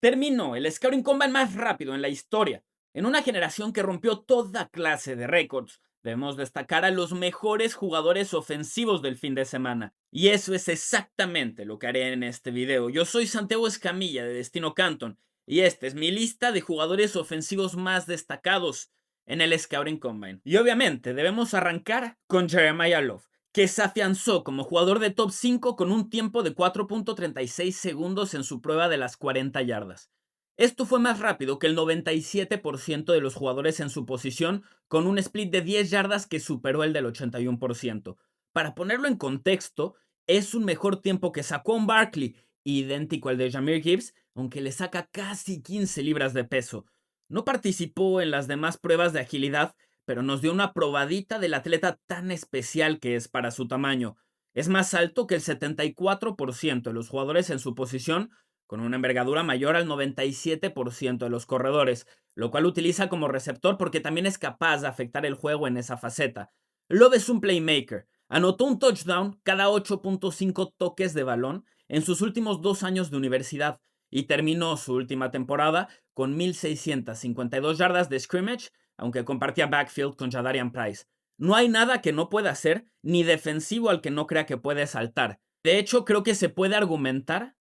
Terminó el Scouting Combine más rápido en la historia. En una generación que rompió toda clase de récords, debemos destacar a los mejores jugadores ofensivos del fin de semana. Y eso es exactamente lo que haré en este video. Yo soy Santiago Escamilla de Destino Canton y esta es mi lista de jugadores ofensivos más destacados en el Scouting Combine. Y obviamente debemos arrancar con Jeremiah Love, que se afianzó como jugador de top 5 con un tiempo de 4.36 segundos en su prueba de las 40 yardas. Esto fue más rápido que el 97% de los jugadores en su posición, con un split de 10 yardas que superó el del 81%. Para ponerlo en contexto, es un mejor tiempo que Saquon Barkley, idéntico al de Jahmyr Gibbs, aunque le saca casi 15 libras de peso. No participó en las demás pruebas de agilidad, pero nos dio una probadita del atleta tan especial que es para su tamaño. Es más alto que el 74% de los jugadores en su posición, con una envergadura mayor al 97% de los corredores, lo cual utiliza como receptor porque también es capaz de afectar el juego en esa faceta. Love es un playmaker. Anotó un touchdown cada 8.5 toques de balón en sus últimos 2 años de universidad y terminó su última temporada con 1,652 yardas de scrimmage, aunque compartía backfield con Jadarian Price. No hay nada que no pueda hacer, ni defensivo al que no crea que puede saltar. De hecho, creo que se puede argumentar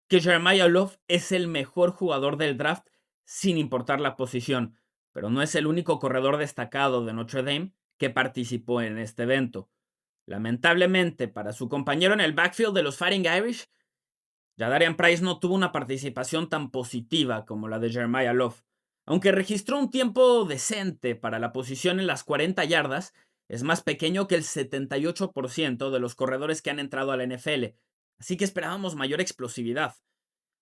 que Jeremiah Love es el mejor jugador del draft sin importar la posición, pero no es el único corredor destacado de Notre Dame que participó en este evento. Lamentablemente para su compañero en el backfield de los Fighting Irish, Jadarian Price no tuvo una participación tan positiva como la de Jeremiah Love. Aunque registró un tiempo decente para la posición en las 40 yardas, es más pequeño que el 78% de los corredores que han entrado a la NFL, así que esperábamos mayor explosividad.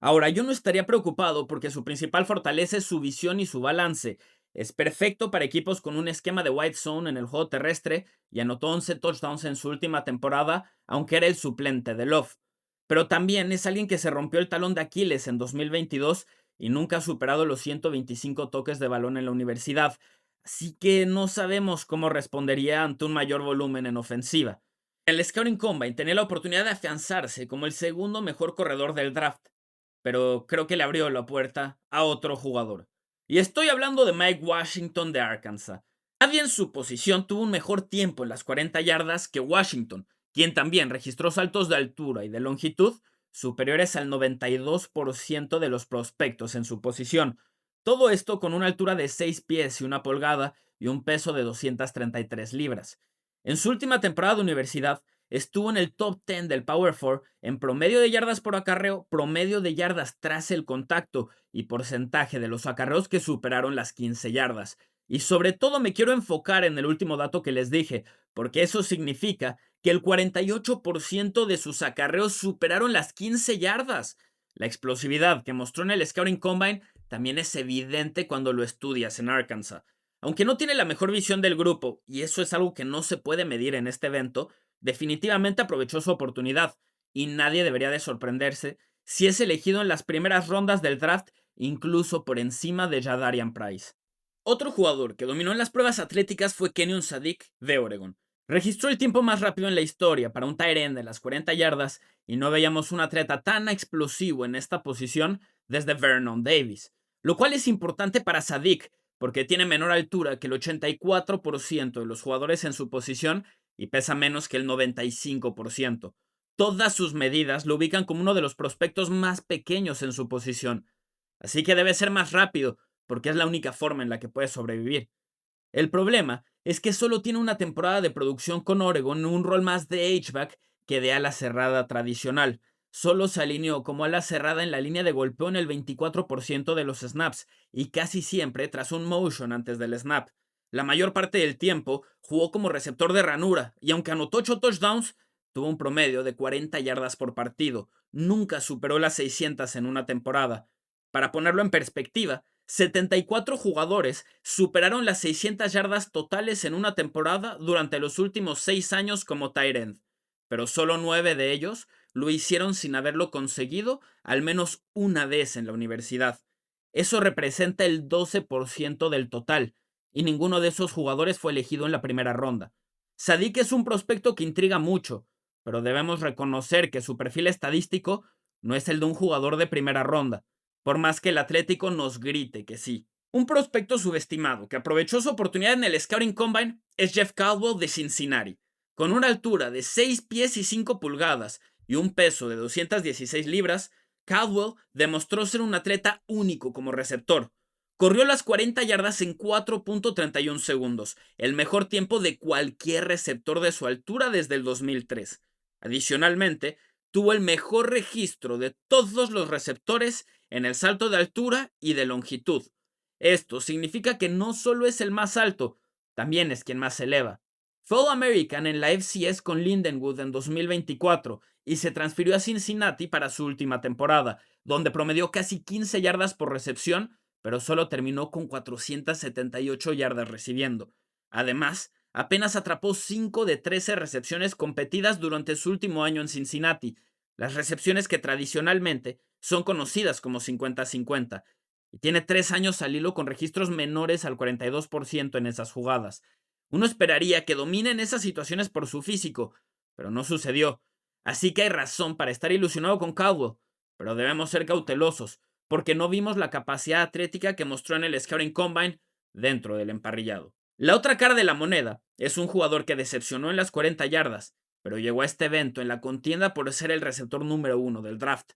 Ahora, yo no estaría preocupado porque su principal fortaleza es su visión y su balance. Es perfecto para equipos con un esquema de white zone en el juego terrestre y anotó 11 touchdowns en su última temporada, aunque era el suplente de Love. Pero también es alguien que se rompió el talón de Aquiles en 2022 y nunca ha superado los 125 toques de balón en la universidad, así que no sabemos cómo respondería ante un mayor volumen en ofensiva. En el Scouting Combine tenía la oportunidad de afianzarse como el segundo mejor corredor del draft, pero creo que le abrió la puerta a otro jugador. Y estoy hablando de Mike Washington de Arkansas. Nadie en su posición tuvo un mejor tiempo en las 40 yardas que Washington, quien también registró saltos de altura y de longitud superiores al 92% de los prospectos en su posición. Todo esto con una altura de 6 pies y 1 pulgada y un peso de 233 libras. En su última temporada de universidad, estuvo en el top 10 del Power 4 en promedio de yardas por acarreo, promedio de yardas tras el contacto y porcentaje de los acarreos que superaron las 15 yardas. Y sobre todo me quiero enfocar en el último dato que les dije, porque eso significa que el 48% de sus acarreos superaron las 15 yardas. La explosividad que mostró en el Scouting Combine también es evidente cuando lo estudias en Arkansas. Aunque no tiene la mejor visión del grupo, y eso es algo que no se puede medir en este evento, definitivamente aprovechó su oportunidad, y nadie debería de sorprenderse si es elegido en las primeras rondas del draft, incluso por encima de Jadarian Price. Otro jugador que dominó en las pruebas atléticas fue Kenyon Sadiq de Oregon. Registró el tiempo más rápido en la historia para un tight end de las 40 yardas y no veíamos un atleta tan explosivo en esta posición desde Vernon Davis, lo cual es importante para Sadiq porque tiene menor altura que el 84% de los jugadores en su posición y pesa menos que el 95%. Todas sus medidas lo ubican como uno de los prospectos más pequeños en su posición, así que debe ser más rápido porque es la única forma en la que puede sobrevivir. El problema es que solo tiene una temporada de producción con Oregon en un rol más de H-back que de ala cerrada tradicional. Solo se alineó como ala cerrada en la línea de golpeo en el 24% de los snaps y casi siempre tras un motion antes del snap. La mayor parte del tiempo jugó como receptor de ranura y aunque anotó 8 touchdowns, tuvo un promedio de 40 yardas por partido. Nunca superó las 600 en una temporada. Para ponerlo en perspectiva, 74 jugadores superaron las 600 yardas totales en una temporada durante los últimos 6 años como tight end, pero solo 9 de ellos lo hicieron sin haberlo conseguido al menos una vez en la universidad. Eso representa el 12% del total, y ninguno de esos jugadores fue elegido en la primera ronda. Sadiq es un prospecto que intriga mucho, pero debemos reconocer que su perfil estadístico no es el de un jugador de primera ronda. por más que el Atlético nos grite que sí. Un prospecto subestimado que aprovechó su oportunidad en el Scouting Combine es Jeff Caldwell de Cincinnati. Con una altura de 6 pies y 5 pulgadas y un peso de 216 libras, Caldwell demostró ser un atleta único como receptor. Corrió las 40 yardas en 4.31 segundos, el mejor tiempo de cualquier receptor de su altura desde el 2003. Adicionalmente, tuvo el mejor registro de todos los receptores en el salto de altura y de longitud. Esto significa que no solo es el más alto, también es quien más se eleva. Fue All-American en la FCS con Lindenwood en 2024 y se transfirió a Cincinnati para su última temporada, donde promedió casi 15 yardas por recepción, pero solo terminó con 478 yardas recibiendo. Además, apenas atrapó 5 de 13 recepciones competidas durante su último año en Cincinnati, las recepciones que tradicionalmente son conocidas como 50-50, y tiene 3 años al hilo con registros menores al 42% en esas jugadas. Uno esperaría que domine en esas situaciones por su físico, pero no sucedió. Así que hay razón para estar ilusionado con Caldwell, pero debemos ser cautelosos, porque no vimos la capacidad atlética que mostró en el Scouting Combine dentro del emparrillado. La otra cara de la moneda es un jugador que decepcionó en las 40 yardas, pero llegó a este evento en la contienda por ser el receptor número 1 del draft.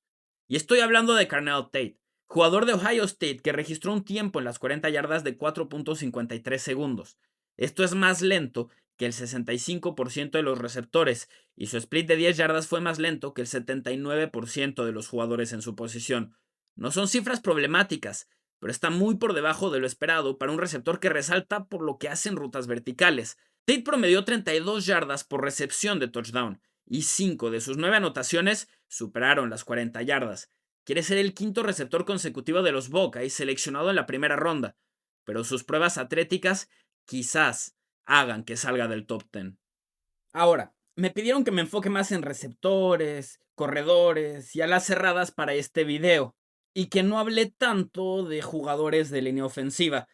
Y estoy hablando de Carnell Tate, jugador de Ohio State que registró un tiempo en las 40 yardas de 4.53 segundos. Esto es más lento que el 65% de los receptores, y su split de 10 yardas fue más lento que el 79% de los jugadores en su posición. No son cifras problemáticas, pero está muy por debajo de lo esperado para un receptor que resalta por lo que hace en rutas verticales. Tate promedió 32 yardas por recepción de touchdown, y 5 de sus 9 anotaciones superaron las 40 yardas. Quiere ser el quinto receptor consecutivo de los Buckeyes seleccionado en la primera ronda, pero sus pruebas atléticas quizás hagan que salga del top 10. Ahora, me pidieron que me enfoque más en receptores, corredores y alas cerradas para este video, y que no hable tanto de jugadores de línea ofensiva.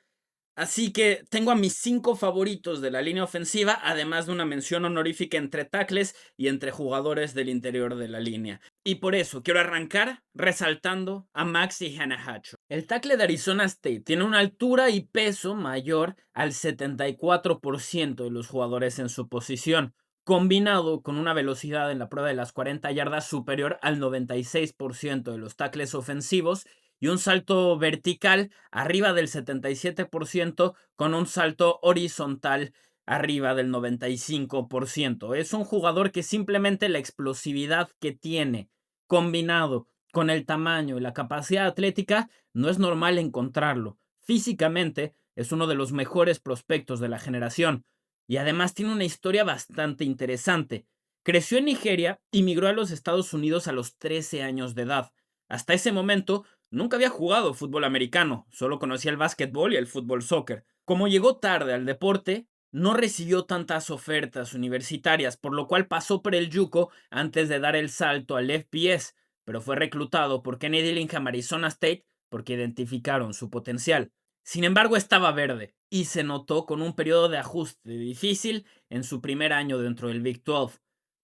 Así que tengo a mis 5 favoritos de la línea ofensiva, además de una mención honorífica entre tackles y entre jugadores del interior de la línea. Y por eso quiero arrancar resaltando a Maxi Hanahacho. El tackle de Arizona State tiene una altura y peso mayor al 74% de los jugadores en su posición, combinado con una velocidad en la prueba de las 40 yardas superior al 96% de los tackles ofensivos y un salto vertical arriba del 77% con un salto horizontal arriba del 95%. Es un jugador que simplemente la explosividad que tiene combinado con el tamaño y la capacidad atlética no es normal encontrarlo. Físicamente es uno de los mejores prospectos de la generación y además tiene una historia bastante interesante. Creció en Nigeria y migró a los Estados Unidos a los 13 años de edad. Hasta ese momento nunca había jugado fútbol americano, solo conocía el básquetbol y el fútbol soccer. Como llegó tarde al deporte, no recibió tantas ofertas universitarias, por lo cual pasó por el JUCO antes de dar el salto al FBS, pero fue reclutado por Kenny Dillingham Arizona State porque identificaron su potencial. Sin embargo, estaba verde y se notó con un periodo de ajuste difícil en su primer año dentro del Big 12.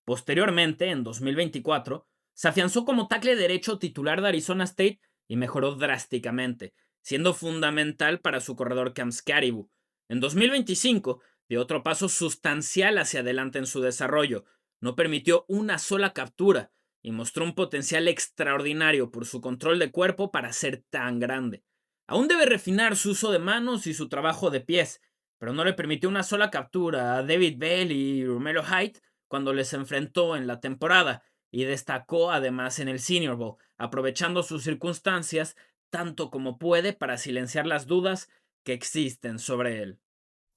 Posteriormente, en 2024, se afianzó como tackle derecho titular de Arizona State y mejoró drásticamente, siendo fundamental para su corredor Cam Caribou. En 2025 dio otro paso sustancial hacia adelante en su desarrollo. No permitió una sola captura y mostró un potencial extraordinario por su control de cuerpo para ser tan grande. Aún debe refinar su uso de manos y su trabajo de pies, pero no le permitió una sola captura a David Bell y Romero Hyde cuando les enfrentó en la temporada, y destacó además en el Senior Bowl, aprovechando sus circunstancias tanto como puede para silenciar las dudas que existen sobre él.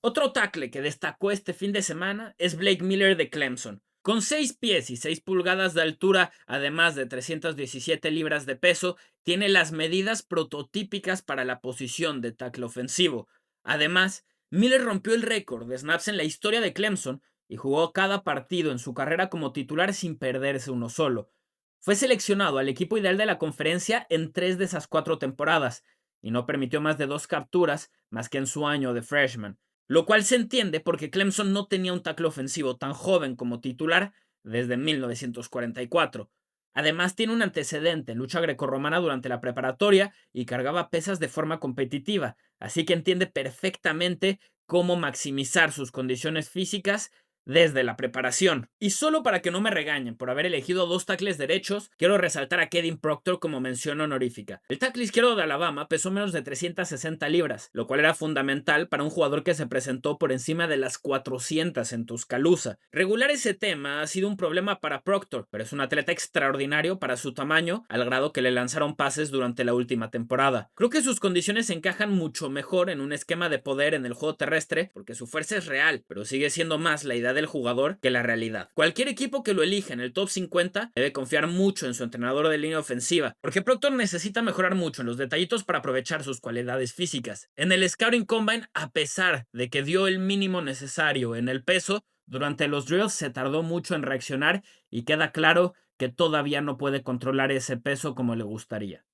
Otro tackle que destacó este fin de semana es Blake Miller de Clemson. Con 6 pies y 6 pulgadas de altura, además de 317 libras de peso, tiene las medidas prototípicas para la posición de tackle ofensivo. Además, Miller rompió el récord de snaps en la historia de Clemson y jugó cada partido en su carrera como titular sin perderse uno solo. Fue seleccionado al equipo ideal de la conferencia en 3 de esas 4 temporadas y no permitió más de 2 capturas más que en su año de freshman, lo cual se entiende porque Clemson no tenía un tackle ofensivo tan joven como titular desde 1944. Además, tiene un antecedente en lucha grecorromana durante la preparatoria y cargaba pesas de forma competitiva, así que entiende perfectamente cómo maximizar sus condiciones físicas desde la preparación. Y solo para que no me regañen por haber elegido dos tackles derechos, quiero resaltar a Kedin Proctor como mención honorífica. El tackle izquierdo de Alabama pesó menos de 360 libras, lo cual era fundamental para un jugador que se presentó por encima de las 400 en Tuscaloosa. Regular ese tema ha sido un problema para Proctor, pero es un atleta extraordinario para su tamaño, al grado que le lanzaron pases durante la última temporada. Creo que sus condiciones encajan mucho mejor en un esquema de poder en el juego terrestre, porque su fuerza es real, pero sigue siendo más la idea del jugador que la realidad. Cualquier equipo que lo elija en el top 50 debe confiar mucho en su entrenador de línea ofensiva, porque Proctor necesita mejorar mucho en los detallitos para aprovechar sus cualidades físicas. En el Scouting Combine, a pesar de que dio el mínimo necesario en el peso, durante los drills se tardó mucho en reaccionar y queda claro que todavía no puede controlar ese peso como le gustaría.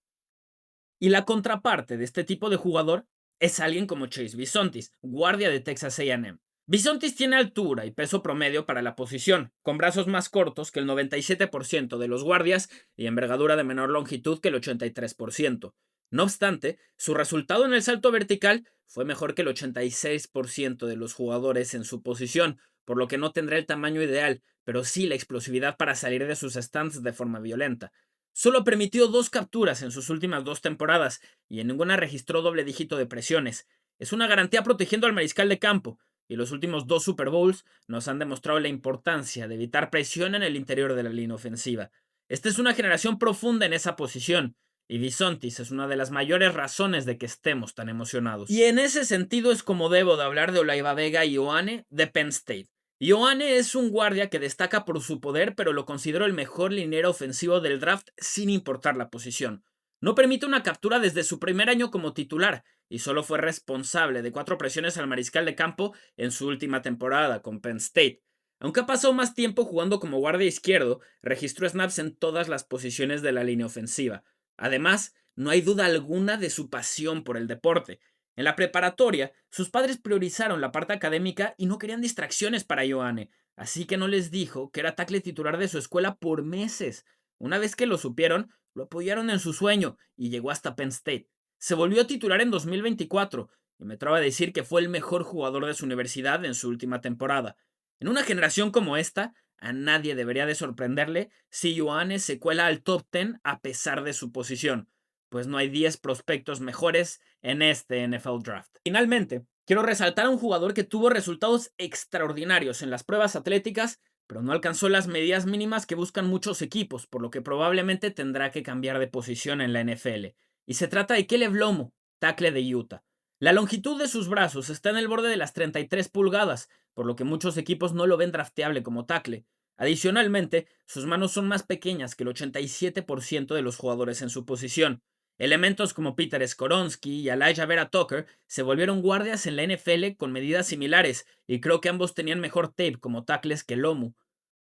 Y la contraparte de este tipo de jugador es alguien como Chase Bisontis, guardia de Texas A&M. Bisontis tiene altura y peso promedio para la posición, con brazos más cortos que el 97% de los guardias y envergadura de menor longitud que el 83%. No obstante, su resultado en el salto vertical fue mejor que el 86% de los jugadores en su posición, por lo que no tendrá el tamaño ideal, pero sí la explosividad para salir de sus stands de forma violenta. Solo permitió 2 capturas en sus últimas 2 temporadas y en ninguna registró doble dígito de presiones. Es una garantía protegiendo al mariscal de campo, y los últimos 2 Super Bowls nos han demostrado la importancia de evitar presión en el interior de la línea ofensiva. Esta es una generación profunda en esa posición, y Bisontis es una de las mayores razones de que estemos tan emocionados. Y en ese sentido es como debo de hablar de Olaiba Vega y Ioane de Penn State. Ioane es un guardia que destaca por su poder, pero lo considero el mejor liniero ofensivo del draft sin importar la posición. No permite una captura desde su primer año como titular y solo fue responsable de 4 presiones al mariscal de campo en su última temporada con Penn State. Aunque ha pasado más tiempo jugando como guardia izquierdo, registró snaps en todas las posiciones de la línea ofensiva. Además, no hay duda alguna de su pasión por el deporte. En la preparatoria, sus padres priorizaron la parte académica y no querían distracciones para Ioane, así que no les dijo que era tackle titular de su escuela por meses. Una vez que lo supieron, lo apoyaron en su sueño y llegó hasta Penn State. Se volvió titular en 2024 y me atrevo a decir que fue el mejor jugador de su universidad en su última temporada. En una generación como esta, a nadie debería de sorprenderle si Ioane se cuela al top 10 a pesar de su posición, pues no hay 10 prospectos mejores en este NFL Draft. Finalmente, quiero resaltar a un jugador que tuvo resultados extraordinarios en las pruebas atléticas, pero no alcanzó las medidas mínimas que buscan muchos equipos, por lo que probablemente tendrá que cambiar de posición en la NFL. Y se trata de Caleb Lomo, tackle de Utah. La longitud de sus brazos está en el borde de las 33 pulgadas, por lo que muchos equipos no lo ven drafteable como tackle. Adicionalmente, sus manos son más pequeñas que el 87% de los jugadores en su posición. Elementos como Peter Skoronski y Elijah Vera Tucker se volvieron guardias en la NFL con medidas similares, y creo que ambos tenían mejor tape como tackles que Lomu.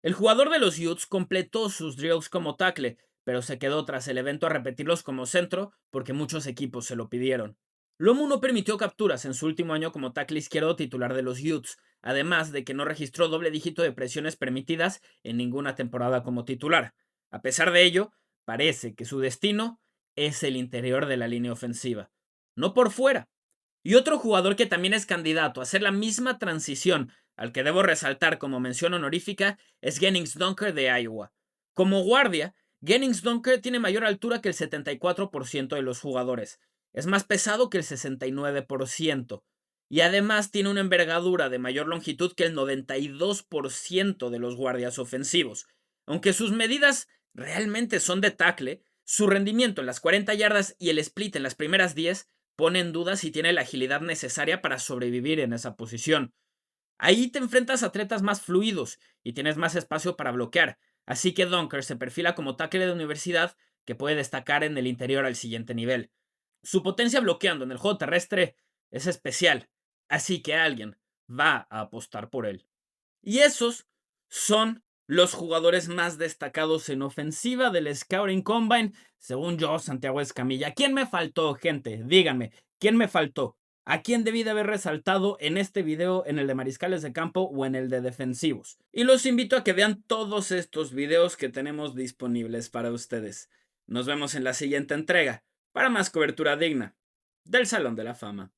El jugador de los Utes completó sus drills como tackle, pero se quedó tras el evento a repetirlos como centro porque muchos equipos se lo pidieron. Lomu no permitió capturas en su último año como tackle izquierdo titular de los Utes, además de que no registró doble dígito de presiones permitidas en ninguna temporada como titular. A pesar de ello, parece que su destino es el interior de la línea ofensiva, no por fuera. Y otro jugador que también es candidato a hacer la misma transición, al que debo resaltar como mención honorífica, es Jennings Dunker de Iowa. Como guardia, Jennings Dunker tiene mayor altura que el 74% de los jugadores, es más pesado que el 69%, y además tiene una envergadura de mayor longitud que el 92% de los guardias ofensivos. Aunque sus medidas realmente son de tackle, su rendimiento en las 40 yardas y el split en las primeras 10 pone en duda si tiene la agilidad necesaria para sobrevivir en esa posición. Ahí te enfrentas a atletas más fluidos y tienes más espacio para bloquear, así que Dunker se perfila como tackle de universidad que puede destacar en el interior al siguiente nivel. Su potencia bloqueando en el juego terrestre es especial, así que alguien va a apostar por él. Y esos son los jugadores más destacados en ofensiva del Scouting Combine, según yo, Santiago Escamilla. ¿Quién me faltó, gente? Díganme, ¿quién me faltó? a quién debí de haber resaltado en este video, en el de mariscales de campo o en el de defensivos. Y los invito a que vean todos estos videos que tenemos disponibles para ustedes. Nos vemos en la siguiente entrega para más cobertura digna del Salón de la Fama.